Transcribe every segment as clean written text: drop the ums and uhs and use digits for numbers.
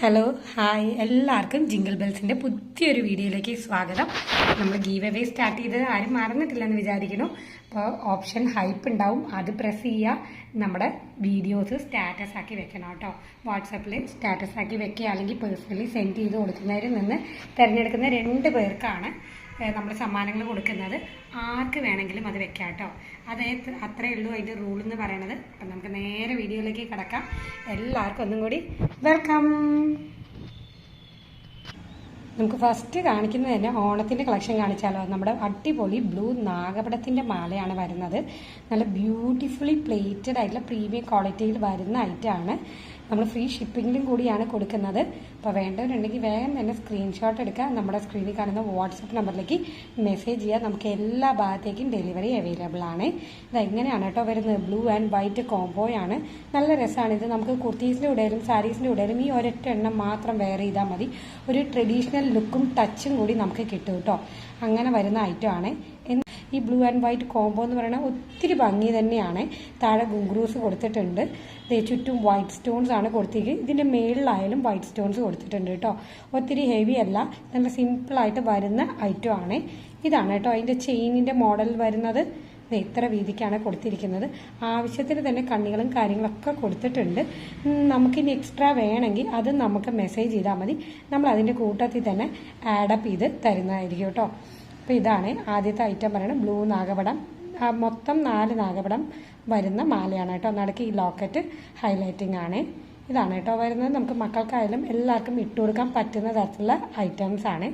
Hello hi എല്ലാവർക്കും jingle ബെൽസിൻ്റെ പുതിയൊരു വീഡിയോയിലേക്ക് സ്വാഗതം. നമ്മൾ ഗീവ് അവേ സ്റ്റാർട്ട് ചെയ്ത് ആരും മറന്നിട്ടില്ലെന്ന് വിചാരിക്കുന്നു. അപ്പോൾ ഓപ്ഷൻ ഹൈപ്പ് ഉണ്ടാവും, അത് പ്രസ് ചെയ്യുക. നമ്മുടെ വീഡിയോസ് സ്റ്റാറ്റസ് ആക്കി വെക്കണം കേട്ടോ. വാട്സാപ്പിൽ സ്റ്റാറ്റസ് ആക്കി വെക്കുക, അല്ലെങ്കിൽ പേഴ്സണലി സെൻഡ് ചെയ്ത് കൊടുക്കുന്നവരിൽ നിന്ന് തിരഞ്ഞെടുക്കുന്ന 2 പേർക്കാണ് നമ്മൾ സമ്മാനങ്ങൾ കൊടുക്കുന്നത്. ആർക്ക് വേണമെങ്കിലും അത് വെക്കാം കേട്ടോ. അത്രയേ ഉള്ളൂ അതിൻ്റെ റൂൾ എന്ന് പറയണത്. അപ്പം നമുക്ക് നേരെ വീഡിയോയിലേക്ക് കിടക്കാം. എല്ലാവർക്കും ഒന്നും കൂടി വെൽക്കം. നമുക്ക് ഫസ്റ്റ് കാണിക്കുന്നത് തന്നെ ഓണത്തിൻ്റെ കളക്ഷൻ കാണിച്ചാലോ. നമ്മുടെ അടിപൊളി ബ്ലൂ നാഗപടത്തിൻ്റെ മാലയാണ് വരുന്നത്. നല്ല ബ്യൂട്ടിഫുള്ളി പ്ലേറ്റഡ് ആയിട്ടുള്ള പ്രീമിയം ക്വാളിറ്റിയിൽ വരുന്ന ഐറ്റമാണ്. നമ്മൾ ഫ്രീ ഷിപ്പിങ്ങിലും കൂടിയാണ് കൊടുക്കുന്നത്. അപ്പോൾ വേണ്ടവരുണ്ടെങ്കിൽ വേഗം തന്നെ സ്ക്രീൻഷോട്ട് എടുക്കുക. നമ്മുടെ സ്ക്രീനിൽ കാണുന്ന വാട്സപ്പ് നമ്പറിലേക്ക് മെസ്സേജ് ചെയ്യുക. നമുക്ക് എല്ലാ ഭാഗത്തേക്കും ഡെലിവറി അവൈലബിൾ ആണ്. ഇതെങ്ങനെയാണ് കേട്ടോ വരുന്നത്. ബ്ലൂ ആൻഡ് വൈറ്റ് കോംബോയാണ്. നല്ല രസമാണ് ഇത്. നമുക്ക് കുർത്തീസിൻ്റെ കൂടെയും സാരീസിൻ്റെ കൂടെയും ഈ ഒരൊറ്റ എണ്ണം മാത്രം വെയർ ചെയ്താൽ മതി. ഒരു ട്രഡീഷണൽ ലുക്കും ടച്ചും കൂടി നമുക്ക് കിട്ടും കേട്ടോ. അങ്ങനെ വരുന്ന ഐറ്റമാണ്. ഈ ബ്ലൂ ആൻഡ് വൈറ്റ് കോംബോ എന്ന് പറയുന്നത് ഒത്തിരി ഭംഗി തന്നെയാണ്. താഴെ ഗുങ്ക്രൂസ് കൊടുത്തിട്ടുണ്ട്. ചുറ്റും വൈറ്റ് സ്റ്റോൺസ് ആണ് കൊടുത്തിരിക്കുന്നത്. ഇതിൻ്റെ മേളിലായാലും വൈറ്റ് സ്റ്റോൺസ് കൊടുത്തിട്ടുണ്ട് കേട്ടോ. ഒത്തിരി ഹെവി അല്ല, നല്ല സിമ്പിളായിട്ട് വരുന്ന ഐറ്റമാണ്. ഇതാണ് കേട്ടോ അതിൻ്റെ ചെയിനിൻ്റെ മോഡൽ വരുന്നത്. ഇത്ര വീതിക്കാണ് കൊടുത്തിരിക്കുന്നത്. ആവശ്യത്തിന് തന്നെ കണ്ണികളും കാര്യങ്ങളൊക്കെ കൊടുത്തിട്ടുണ്ട്. നമുക്കിനി എക്സ്ട്രാ വേണമെങ്കിൽ അത് നമുക്ക് മെസ്സേജ് ചെയ്താൽ മതി. നമ്മൾ അതിൻ്റെ കൂട്ടത്തിൽ തന്നെ ആഡപ്പ് ചെയ്ത് തരുന്നതായിരിക്കും കേട്ടോ. അപ്പോൾ ഇതാണ് ആദ്യത്തെ ഐറ്റം പറയുന്നത്. ബ്ലൂ നാഗപടം, മൊത്തം 4 നാഗപടം വരുന്ന മാലയാണ് കേട്ടോ. നടുക്ക് ഈ ലോക്കറ്റ് ഹൈലൈറ്റിംഗ് ആണ്. ഇതാണ് കേട്ടോ വരുന്നത്. നമുക്ക് മക്കൾക്കായാലും എല്ലാവർക്കും ഇട്ട് കൊടുക്കാൻ പറ്റുന്ന തരത്തിലുള്ള ഐറ്റംസ് ആണ്.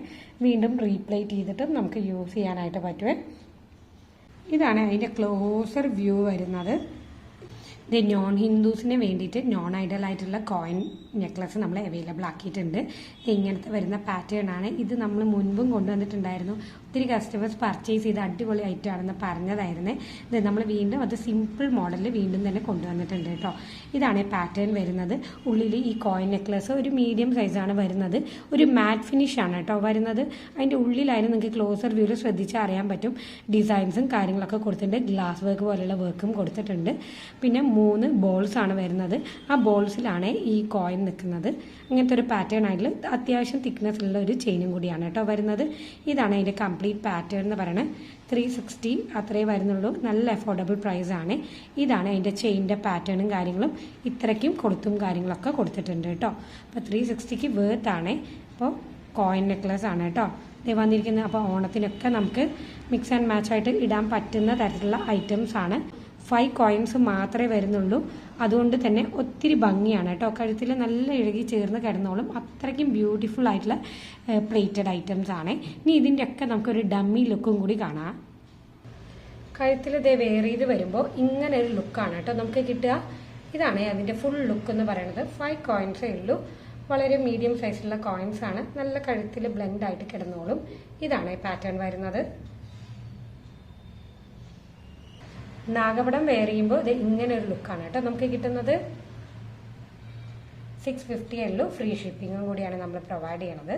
വീണ്ടും റീപ്ലേറ്റ് ചെയ്തിട്ട് നമുക്ക് യൂസ് ചെയ്യാനായിട്ട് പറ്റുമേ. ഇതാണ് അതിൻ്റെ ക്ലോസർ വ്യൂ വരുന്നത്. ഇത് നോൺ ഹിന്ദുസിന് വേണ്ടിയിട്ട് നോൺ ഐഡൽ ആയിട്ടുള്ള കോയിൻ നെക്ലസ് നമ്മൾ അവൈലബിൾ ആക്കിയിട്ടുണ്ട്. ഇങ്ങനത്തെ വരുന്ന പാറ്റേൺ ആണ്. ഇത് നമ്മൾ മുൻപും കൊണ്ടുവന്നിട്ടുണ്ടായിരുന്നു. ഒത്തിരി കസ്റ്റമേഴ്സ് പർച്ചേസ് ചെയ്ത് അടിപൊളി ഐറ്റം ആണെന്ന് പറഞ്ഞതായിരുന്നു. ഇത് നമ്മൾ വീണ്ടും അത് സിമ്പിൾ മോഡലിൽ വീണ്ടും തന്നെ കൊണ്ടുവന്നിട്ടുണ്ട് കേട്ടോ. ഇതാണ് പാറ്റേൺ വരുന്നത്. ഉള്ളിൽ ഈ കോയിൻ നെക്ലസ് ഒരു മീഡിയം സൈസാണ് വരുന്നത്. ഒരു മാറ്റ് ഫിനിഷ് ആണ് കേട്ടോ വരുന്നത്. അതിൻ്റെ ഉള്ളിലായാലും നിങ്ങൾക്ക് ക്ലോസർ വ്യൂവിൽ ശ്രദ്ധിച്ചാൽ അറിയാൻ പറ്റും. ഡിസൈൻസും കാര്യങ്ങളൊക്കെ കൊടുത്തിട്ടുണ്ട്. ഗ്ലാസ് വർക്ക് പോലെയുള്ള വർക്കും കൊടുത്തിട്ടുണ്ട്. പിന്നെ 3 ബോൾസ് ആണ് വരുന്നത്. ആ ബോൾസിലാണ് ഈ കോയിൻ നിൽക്കുന്നത്. അങ്ങനത്തെ ഒരു പാറ്റേൺ ആയിട്ടുള്ള അത്യാവശ്യം തിക്നെസ് ഉള്ള ഒരു ചെയിനും കൂടിയാണ് കേട്ടോ വരുന്നത്. ഇതാണ് അതിൻ്റെ കംപ്ലീറ്റ് പാറ്റേൺ എന്ന് പറയുന്നത്. 360 അത്രേ വരുന്നുള്ളൂ. നല്ല അഫോർഡബിൾ പ്രൈസ് ആണ്. ഇതാണ് അതിൻ്റെ ചെയിൻ്റെ പാറ്റേണും കാര്യങ്ങളും. ഇത്രയ്ക്കും കൊടുത്തും കാര്യങ്ങളൊക്കെ കൊടുത്തിട്ടുണ്ട് കേട്ടോ. അപ്പോൾ 360ക്ക് വേർത്ത് ആണ്. അപ്പോൾ കോയിൻ നെക്ലസ് ആണ് കേട്ടോ ഇത് വന്നിരിക്കുന്നത്. അപ്പോൾ ഓണത്തിനൊക്കെ നമുക്ക് മിക്സ് ആൻഡ് മാച്ച് ആയിട്ട് ഇടാൻ പറ്റുന്ന തരത്തിലുള്ള ഐറ്റംസ് ആണ്. 5 കോയിൻസ് മാത്രമേ വരുന്നുള്ളൂ. അതുകൊണ്ട് തന്നെ ഒത്തിരി ഭംഗിയാണ് കേട്ടോ. കഴുത്തിൽ നല്ല ഇഴുകി ചേർന്ന് കിടന്നോളും. അത്രയ്ക്കും ബ്യൂട്ടിഫുൾ ആയിട്ടുള്ള പ്ലേറ്റഡ് ഐറ്റംസ് ആണ്. ഇനി ഇതിൻ്റെ ഒക്കെ നമുക്കൊരു ഡമ്മി ലുക്കും കൂടി കാണാം. കഴുത്തിൽ ഇതേ വെയർ ചെയ്ത് വരുമ്പോൾ ഇങ്ങനെ ഒരു ലുക്കാണ് കേട്ടോ നമുക്ക് കിട്ടുക. ഇതാണ് അതിൻ്റെ ഫുൾ ലുക്ക് എന്ന് പറയുന്നത്. 5 കോയിൻസേ ഉള്ളൂ. വളരെ മീഡിയം സൈസിലുള്ള കോയിൻസ് ആണ്. നല്ല കഴുത്തിൽ ബ്ലെൻഡ് ആയിട്ട് കിടന്നോളും. ഇതാണ് പാറ്റേൺ വരുന്നത്. നാഗപടം വെയർ ചെയ്യുമ്പോൾ ഇത് ഇങ്ങനെ ഒരു ലുക്കാണ് കേട്ടോ നമുക്ക് കിട്ടുന്നത്. 650 ഉള്ളൂ. ഫ്രീ ഷിപ്പിങ്ങും കൂടിയാണ് നമ്മൾ പ്രൊവൈഡ് ചെയ്യണത്.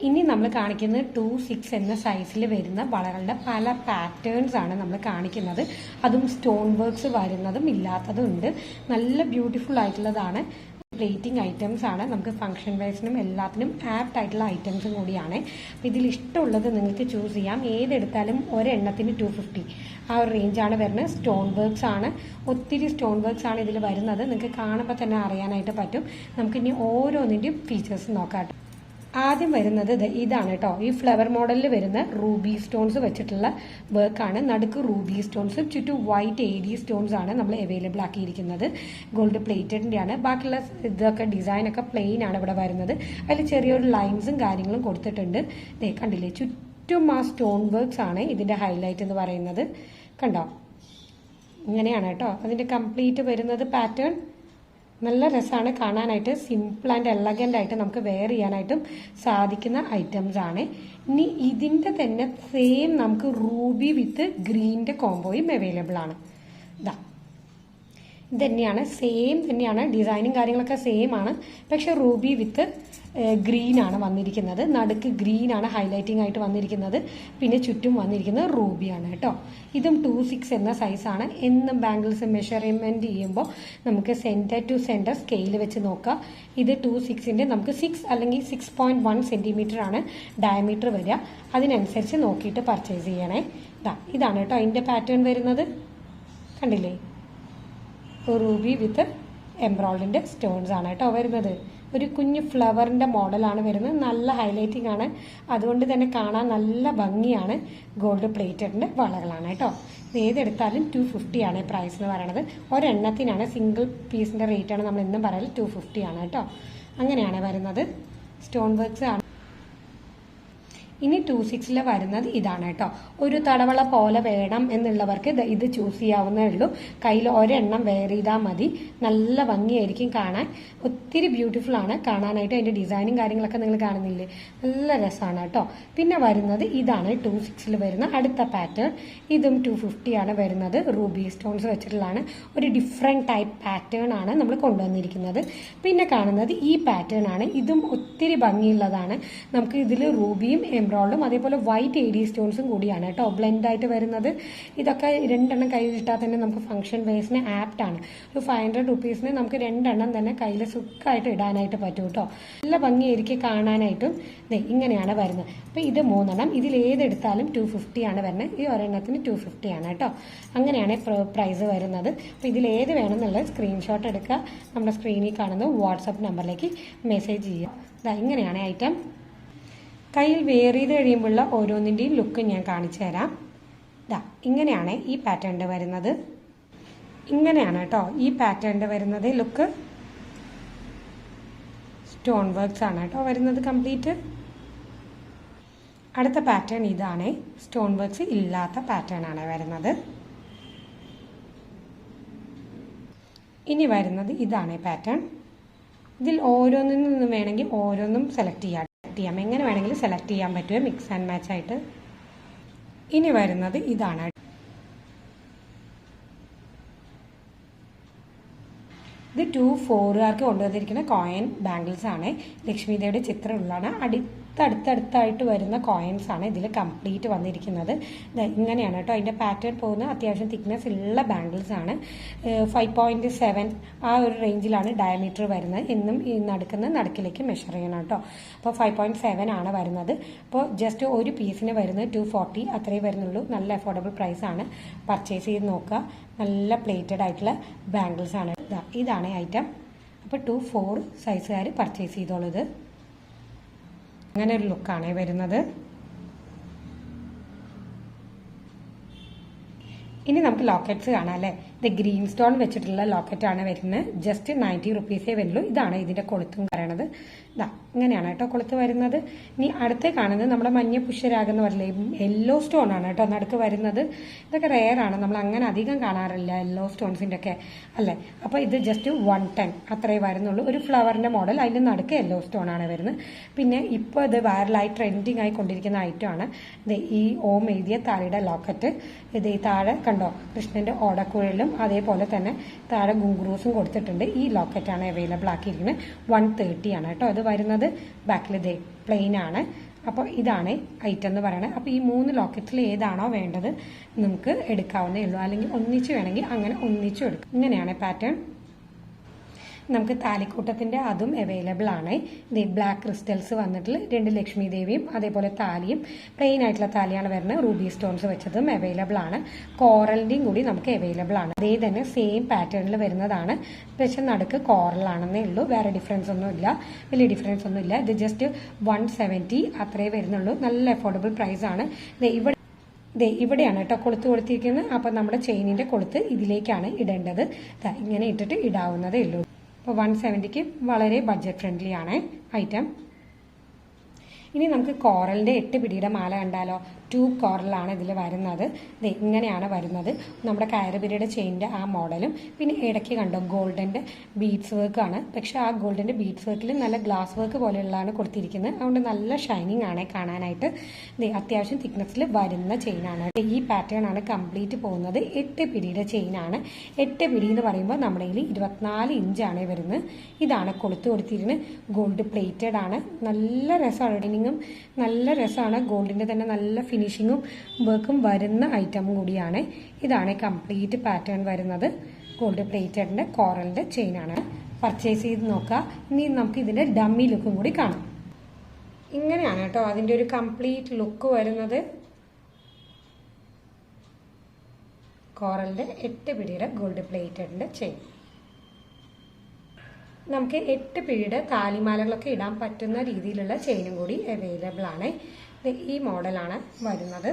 ഇനി നമ്മൾ കാണിക്കുന്നത് 2-6 എന്ന സൈസിൽ വരുന്ന വളകളുടെ പല പാറ്റേൺസ് ആണ് നമ്മൾ കാണിക്കുന്നത്. അതും സ്റ്റോൺ വർക്ക്സ് വരുന്നതും ഇല്ലാത്തതും ഉണ്ട്. നല്ല ബ്യൂട്ടിഫുൾ ആയിട്ടുള്ളതാണ്. പ്ലേറ്റിംഗ് ഐറ്റംസ് ആണ്. നമുക്ക് ഫംഗ്ഷൻ വൈസിനും എല്ലാത്തിനും ആപ്റ്റ് ആയിട്ടുള്ള ഐറ്റംസും കൂടിയാണ്. അപ്പോൾ ഇതിൽ ഇഷ്ടമുള്ളത് നിങ്ങൾക്ക് ചൂസ് ചെയ്യാം. ഏതെടുത്താലും ഒരെണ്ണത്തിന് 250 ആ ഒരു റേഞ്ചാണ് വരുന്നത്. സ്റ്റോൺ വർക്ക്സ് ആണ്. ഒത്തിരി സ്റ്റോൺ വർക്ക്സ് ആണ് ഇതിൽ വരുന്നത്. നിങ്ങൾക്ക് കാണുമ്പോൾ തന്നെ അറിയാനായിട്ട് പറ്റും. നമുക്കിനി ഓരോന്നിൻ്റെയും ഫീച്ചേഴ്സ് നോക്കാം. ആദ്യം വരുന്നത് ഇതാണ് കേട്ടോ. ഈ ഫ്ലവർ മോഡലിൽ വരുന്ന റൂബി സ്റ്റോൺസ് വെച്ചിട്ടുള്ള വർക്കാണ്. നടുക്ക് റൂബി സ്റ്റോൺസ്, ചുറ്റും വൈറ്റ് AD സ്റ്റോൺസ് ആണ് നമ്മൾ അവൈലബിൾ ആക്കിയിരിക്കുന്നത്. ഗോൾഡ് പ്ലേറ്റഡിൻ്റെ ആണ്. ബാക്കിയുള്ള ഇതൊക്കെ ഡിസൈനൊക്കെ പ്ലെയിൻ ആണ് ഇവിടെ വരുന്നത്. അതിൽ ചെറിയൊരു ലൈൻസും കാര്യങ്ങളും കൊടുത്തിട്ടുണ്ട്. കണ്ടില്ലേ, ചുറ്റും ആ സ്റ്റോൺ വർക്ക്സ് ആണ് ഇതിൻ്റെ ഹൈലൈറ്റ് എന്ന് പറയുന്നത്. കണ്ടോ, ഇങ്ങനെയാണ് കേട്ടോ അതിൻ്റെ കംപ്ലീറ്റ് വരുന്നത് പാറ്റേൺ. നല്ല രസമാണ് കാണാനായിട്ട്. സിമ്പിൾ ആൻഡ് എലഗൻ്റ് ആയിട്ട് നമുക്ക് വെയർ ചെയ്യാനായിട്ടും സാധിക്കുന്ന ഐറ്റംസ് ആണ്. ഇനി ഇതിൻ്റെ തന്നെ സെയിം നമുക്ക് റൂബി വിത്ത് ഗ്രീൻ്റെ കോംബോയും അവൈലബിൾ ആണ്. ഇതാ ഇത് തന്നെയാണ്, സെയിം തന്നെയാണ്, ഡിസൈനും കാര്യങ്ങളൊക്കെ സെയിം ആണ്. പക്ഷെ റൂബി വിത്ത് ഗ്രീൻ ആണ് വന്നിരിക്കുന്നത്. നടുക്ക് ഗ്രീൻ ആണ് ഹൈലൈറ്റിംഗ് ആയിട്ട് വന്നിരിക്കുന്നത്. പിന്നെ ചുറ്റും വന്നിരിക്കുന്നത് റൂബിയാണ് കേട്ടോ. ഇതും 2.6 എന്ന സൈസാണ്. എന്നും ബാംഗിൾസ് മെഷർമെന്റ് ചെയ്യുമ്പോൾ നമുക്ക് സെന്റർ ടു സെന്റർ സ്കെയിൽ വെച്ച് നോക്കാം. ഇത് 2.6ന്റെ നമുക്ക് 6 അല്ലെങ്കിൽ 6.1 സെന്റിമീറ്റർ ആണ് ഡയമീറ്റർ വരിക. അതിനനുസരിച്ച് നോക്കിയിട്ട് പർച്ചേസ് ചെയ്യണേ. ഇതാണ് കേട്ടോ അതിന്റെ പാറ്റേൺ വരുന്നത്. കണ്ടില്ലേ, റൂബി വിത്ത് എംബ്രോയിഡറിന്റെ സ്റ്റോൺസ് ആണ് കേട്ടോ വരുന്നത്. ഒരു കുഞ്ഞു ഫ്ലവറിന്റെ മോഡലാണ് വരുന്നത്. നല്ല ഹൈലൈറ്റിംഗ് ആണ്, അതുകൊണ്ട് തന്നെ കാണാൻ നല്ല ഭംഗിയാണ്. ഗോൾഡ് പ്ലേറ്റഡിന്റെ വളകളാണ് കേട്ടോ. ഇത് ഏതെടുത്താലും 250 ആണ് പ്രൈസ് എന്ന് പറയുന്നത്. ഒരെണ്ണത്തിനാണ്, സിംഗിൾ പീസിന്റെ റേറ്റ് ആണ് നമ്മൾ എന്നും പറയൽ 250 ആണ് കേട്ടോ. അങ്ങനെയാണ് വരുന്നത്. സ്റ്റോൺ വർക്ക്സ് ആണ്. ഇനി 2.6 വരുന്നത് ഇതാണ് കേട്ടോ. ഒരു തടവള പോലെ വേണം എന്നുള്ളവർക്ക് ഇത് ചൂസ് ചെയ്യാവുന്നേ ഉള്ളൂ. കയ്യിൽ ഒരെണ്ണം വെയർ ചെയ്താൽ മതി. നല്ല ഭംഗിയായിരിക്കും കാണാൻ. ഒത്തിരി ബ്യൂട്ടിഫുൾ ആണ് കാണാനായിട്ട്. അതിന്റെ ഡിസൈനും കാര്യങ്ങളൊക്കെ നിങ്ങൾ കാണുന്നില്ലേ, നല്ല രസമാണ് കേട്ടോ. പിന്നെ വരുന്നത് ഇതാണ് 2.6 വരുന്ന അടുത്ത പാറ്റേൺ. ഇതും 250 ആണ് വരുന്നത്. റൂബി സ്റ്റോൺസ് വെച്ചിട്ടുള്ളതാണ്. ഒരു ഡിഫറെന്റ് ടൈപ്പ് പാറ്റേൺ ആണ് നമ്മൾ കൊണ്ടുവന്നിരിക്കുന്നത്. പിന്നെ കാണുന്നത് ഈ പാറ്റേൺ ആണ്. ഇതും ഒത്തിരി ഭംഗിയുള്ളതാണ്. നമുക്ക് ഇതിൽ റൂബിയും എംബ്രോയിഡറും അതേപോലെ വൈറ്റ് AD സ്റ്റോൺസും കൂടിയാണ് കേട്ടോ ബ്ലെൻഡ് ആയിട്ട് വരുന്നത്. ഇതൊക്കെ രണ്ടെണ്ണം കയ്യിലിട്ടാൽ തന്നെ നമുക്ക് ഫംഗ്ഷൻ വേസിന് ആപ്റ്റ് ആണ്. ഒരു 500 റുപ്പീസിന് നമുക്ക് രണ്ടെണ്ണം തന്നെ കയ്യിൽ സുഖമായിട്ട് ഇടാനായിട്ട് പറ്റും കേട്ടോ. നല്ല ഭംഗിയായിരിക്കും കാണാനായിട്ടും. ഇങ്ങനെയാണ് വരുന്നത്. അപ്പൊ ഇത് 3 എണ്ണം. ഇതിൽ ഏതെടുത്താലും 250 ആണ് വരുന്നത്. ഈ ഒരെണ്ണത്തിന് 250 ആണ് കേട്ടോ. അങ്ങനെയാണ് പ്രൈസ് വരുന്നത്. അപ്പൊ ഇതിൽ ഏത് വേണമെന്നുള്ളത് സ്ക്രീൻഷോട്ട് എടുക്കുക. നമ്മുടെ സ്ക്രീനിൽ കാണുന്ന വാട്സപ്പ് നമ്പറിലേക്ക് മെസ്സേജ് ചെയ്യുക. ഇങ്ങനെയാണ് ഐറ്റം. കയ്യിൽ വെയർ ചെയ്ത് കഴിയുമ്പോഴുള്ള ഓരോന്നിൻ്റെയും ലുക്ക് ഞാൻ കാണിച്ചു തരാം. ഇങ്ങനെയാണ് ഈ പാറ്റേണിൻ്റെ വരുന്നത്. ഇങ്ങനെയാണ് കേട്ടോ ഈ പാറ്റേണിൻ്റെ വരുന്നത് ലുക്ക്. സ്റ്റോൺ വർക്ക്സ് ആണ് കേട്ടോ വരുന്നത് കംപ്ലീറ്റ്. അടുത്ത പാറ്റേൺ ഇതാണ്. സ്റ്റോൺ വർക്ക്സ് ഇല്ലാത്ത പാറ്റേൺ ആണ് വരുന്നത്. ഇനി വരുന്നത് ഇതാണ് പാറ്റേൺ. ഇതിൽ ഓരോന്നിൽ നിന്നും വേണമെങ്കിൽ ഓരോന്നും സെലക്ട് ചെയ്യാം. എങ്ങനെ വേണമെങ്കിലും സെലക്ട് ചെയ്യാൻ പറ്റുമോ മിക്സ് ആൻഡ് മാച്ച് ആയിട്ട്. ഇനി വരുന്നത് ഇതാണ്. ഇത് 2-4 കൊണ്ടുവന്നിരിക്കുന്ന കോയിൻ ബാംഗിൾസ് ആണ്. ലക്ഷ്മിദേവിയുടെ ചിത്രമുള്ളതാണ്. അടുത്തടുത്തായിട്ട് വരുന്ന കോയിൻസ് ആണ് ഇതിൽ കംപ്ലീറ്റ് വന്നിരിക്കുന്നത്. ഇങ്ങനെയാണ് കേട്ടോ അതിന്റെ പാറ്റേൺ പോകുന്നത്. അത്യാവശ്യം തിക്നെസ് ഉള്ള ബാംഗിൾസ് ആണ്. 5.7 ആ ഒരു റേഞ്ചിലാണ് ഡയമീറ്റർ വരുന്നത്. എന്നും ഈ നടുക്കിലേക്ക് മെഷർ ചെയ്യണം കേട്ടോ. അപ്പോൾ 5.7 ആണ് വരുന്നത്. അപ്പോൾ ജസ്റ്റ് ഒരു പീസിന് വരുന്നത് 240 അത്രയും വരുന്നുള്ളൂ. നല്ല അഫോർഡബിൾ പ്രൈസ് ആണ്. പർച്ചേസ് ചെയ്ത് നോക്കുക. നല്ല പ്ലേറ്റഡ് ആയിട്ടുള്ള ബാംഗിൾസ് ആണ്. ഇതാണ് ഐറ്റം. അപ്പോൾ 2-4 സൈസുകാർ പർച്ചേസ് ചെയ്തോളൂ. അങ്ങനെ ഒരു ലുക്കാണ് വരുന്നത്. ഇനി നമുക്ക് ലോക്കറ്റ്സ് കാണാം അല്ലേ. ഇത് ഗ്രീൻ സ്റ്റോൺ വെച്ചിട്ടുള്ള ലോക്കറ്റാണ് വരുന്നത്. ജസ്റ്റ് 90 റുപ്പീസേ വരുള്ളൂ. ഇതാണ് ഇതിന്റെ കൊളുത്തും പറയണത്. ഇങ്ങനെയാണ് കേട്ടോ കൊളുത്ത് വരുന്നത്. ഇനി അടുത്ത് കാണുന്നത് നമ്മുടെ മഞ്ഞ പുഷ്യരാഗം എന്ന് പറയില്ലേ, യെല്ലോ സ്റ്റോൺ ആണ് കേട്ടോ നടുക്ക് വരുന്നത്. ഇതൊക്കെ റെയർ ആണ്, നമ്മൾ അങ്ങനെ അധികം കാണാറില്ല യെല്ലോ സ്റ്റോൺസിന്റെ ഒക്കെ അല്ലേ. അപ്പൊ ഇത് ജസ്റ്റ് 110 അത്രേ വരുന്നുള്ളൂ. ഒരു ഫ്ലവറിന്റെ മോഡൽ, അതിന്റെ നടുക്ക് യെല്ലോ സ്റ്റോൺ ആണ് വരുന്നത്. പിന്നെ ഇപ്പോൾ ഇത് വൈറലായി ട്രെൻഡിങ് ആയി കൊണ്ടിരിക്കുന്ന ഐറ്റം ആണ് ഈ ഓം എഴുതിയ താഴെയുടെ ലോക്കറ്റ്. ഇത് ഈ താഴെ കണ്ടോ കൃഷ്ണന്റെ ഓടക്കുഴലും അതേപോലെ തന്നെ താഴെ ഗുങ്കുറൂസും കൊടുത്തിട്ടുണ്ട്. ഈ ലോക്കറ്റാണ് അവൈലബിൾ ആക്കിയിരിക്കുന്നത്. 130 ആണ് കേട്ടോ അത് വരുന്നത്. ബാക്കിൽ ഇതേ പ്ലെയിൻ ആണ്. അപ്പോൾ ഇതാണ് ഐറ്റം എന്ന് പറയുന്നത്. അപ്പോൾ ഈ 3 ലോക്കറ്റിൽ ഏതാണോ വേണ്ടത് നമുക്ക് എടുക്കാവുന്നേ ഉള്ളൂ. അല്ലെങ്കിൽ ഒന്നിച്ച് വേണമെങ്കിൽ അങ്ങനെ ഒന്നിച്ചും എടുക്കും. ഇങ്ങനെയാണ് പാറ്റേൺ. നമുക്ക് താലിക്കൂട്ടത്തിന്റെ അതും അവൈലബിൾ ആണ്. ഇത് ബ്ലാക്ക് ക്രിസ്റ്റൽസ് വന്നിട്ടുള്ള 2 ലക്ഷ്മി ദേവിയും അതേപോലെ താലിയും പ്ലെയിൻ ആയിട്ടുള്ള താലിയാണ് വരുന്നത്. റൂബി സ്റ്റോൺസ് വെച്ചതും അവൈലബിൾ ആണ്. കോറലിന്റെയും കൂടി നമുക്ക് അവൈലബിൾ ആണ്. അതേ തന്നെ സെയിം പാറ്റേണിൽ വരുന്നതാണ്. പക്ഷെ നടുക്ക് കോറലാണെന്നേ ഉള്ളൂ. വേറെ ഡിഫറൻസ് ഒന്നും ഇല്ല, വലിയ ഡിഫറൻസ് ഒന്നും ഇല്ല. ഇത് ജസ്റ്റ് 170 അത്രേ വരുന്നുള്ളൂ. നല്ല അഫോർഡബിൾ പ്രൈസ് ആണ്. ഇവിടെയാണ് കേട്ടോ കൊളുത്ത് കൊടുത്തിരിക്കുന്നത്. അപ്പം നമ്മുടെ ചെയിനിന്റെ കൊളുത്ത് ഇതിലേക്കാണ് ഇടേണ്ടത്. ഇങ്ങനെ ഇട്ടിട്ട് ഇടാവുന്നതേ ഉള്ളൂ. അപ്പോൾ 170ക്ക് വളരെ ബഡ്ജറ്റ് ഫ്രണ്ട്ലി ആണ് ഐറ്റം. ഇനി നമുക്ക് കോറലിന്റെ 8 പിടിയുടെ മാല കണ്ടാലോ. 2 കോറലാണ് ഇതിൽ വരുന്നത്. ഇങ്ങനെയാണ് വരുന്നത്. നമ്മുടെ കയറുപിരിയുടെ ചെയിൻ്റെ ആ മോഡലും പിന്നെ ഇടയ്ക്ക് കണ്ടോ ഗോൾഡൻ്റെ ബീഡ്സ് വർക്കാണ്. പക്ഷേ ആ ഗോൾഡൻ്റെ ബീഡ്സ് വർക്കിൽ നല്ല ഗ്ലാസ് വർക്ക് പോലെയുള്ളതാണ് കൊടുത്തിരിക്കുന്നത്. അതുകൊണ്ട് നല്ല ഷൈനിങ് ആണ് കാണാനായിട്ട്. അത്യാവശ്യം തിക്നെസ്സിൽ വരുന്ന ചെയിനാണ്. ഈ പാറ്റേൺ ആണ് കംപ്ലീറ്റ് പോകുന്നത്. 8 പിടിയുടെ ചെയിനാണ്. 8 പിടി എന്ന് പറയുമ്പോൾ നമ്മുടെ കയ്യിൽ 24 ഇഞ്ചാണ് വരുന്നത്. ഇതാണ് കൊളുത്ത് കൊടുത്തിരുന്നത്. ഗോൾഡ് പ്ലേറ്റഡ് ആണ്. നല്ല രസമാണ്. ഡിനിങ്ങും നല്ല രസമാണ്. ഗോൾഡിൻ്റെ തന്നെ നല്ല ഫിനിഷിങ്ങും വർക്കും വരുന്ന ഐറ്റം കൂടിയാണ്. ഇതാണ് കംപ്ലീറ്റ് പാറ്റേൺ വരുന്നത്. ഗോൾഡ് പ്ലേറ്റഡിൻ്റെ കോറലിൻ്റെ ചെയിനാണ്. പർച്ചേസ് ചെയ്ത് നോക്കുക. ഇനി നമുക്ക് ഇതിൻ്റെ ഡമ്മി ലുക്കും കൂടി കാണാം. ഇങ്ങനെയാണ് കേട്ടോ അതിൻ്റെ ഒരു കംപ്ലീറ്റ് ലുക്ക് വരുന്നത്. കോറലിൻ്റെ 8 പിടിയുടെ ഗോൾഡ് പ്ലേറ്റഡിൻ്റെ ചെയിൻ. നമുക്ക് 8 പിടിയുടെ താലിമാലകളൊക്കെ ഇടാൻ പറ്റുന്ന രീതിയിലുള്ള ചെയിനും കൂടി അവൈലബിൾ ആണ്. ഈ മോഡലാണ് വരുന്നത്.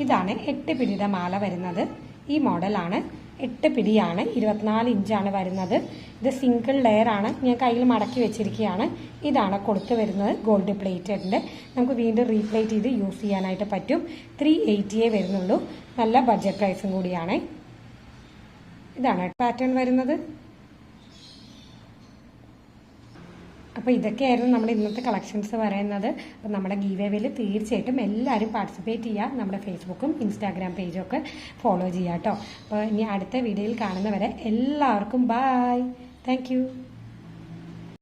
ഇതാണ് 8 പിടിയുടെ മാല വരുന്നത്. ഈ മോഡലാണ്. 8 പിടിയാണ്. 24 ഇഞ്ചാണ് വരുന്നത്. ഇത് സിംഗിൾ ലെയർ ആണ്. ഞാൻ കയ്യിൽ മടക്കി വെച്ചിരിക്കുകയാണ്. ഇതാണ് കൊടുത്ത് വരുന്നത് ഗോൾഡ് പ്ലേറ്റഡിൻ്റെ. നമുക്ക് വീണ്ടും റീപ്ലേറ്റ് ചെയ്ത് യൂസ് ചെയ്യാനായിട്ട് പറ്റും. 380 വരുന്നുള്ളൂ. നല്ല ബഡ്ജറ്റ് പ്രൈസും കൂടിയാണ്. ഇതാണ് പാറ്റേൺ വരുന്നത്. അപ്പോൾ ഇതൊക്കെയായിരുന്നു നമ്മുടെ ഇന്നത്തെ കളക്ഷൻസ് പറയുന്നത്. അപ്പോൾ നമ്മുടെ ഗീവേയിൽ തീർച്ചയായിട്ടും എല്ലാവരും പാർട്ടിസിപ്പേറ്റ് ചെയ്യുക. നമ്മുടെ ഫേസ്ബുക്കും ഇൻസ്റ്റാഗ്രാം പേജും ഒക്കെ ഫോളോ ചെയ്യുക കേട്ടോ. അപ്പോൾ ഇനി അടുത്ത വീഡിയോയിൽ കാണുന്നവരെ എല്ലാവർക്കും ബൈ. Thank you.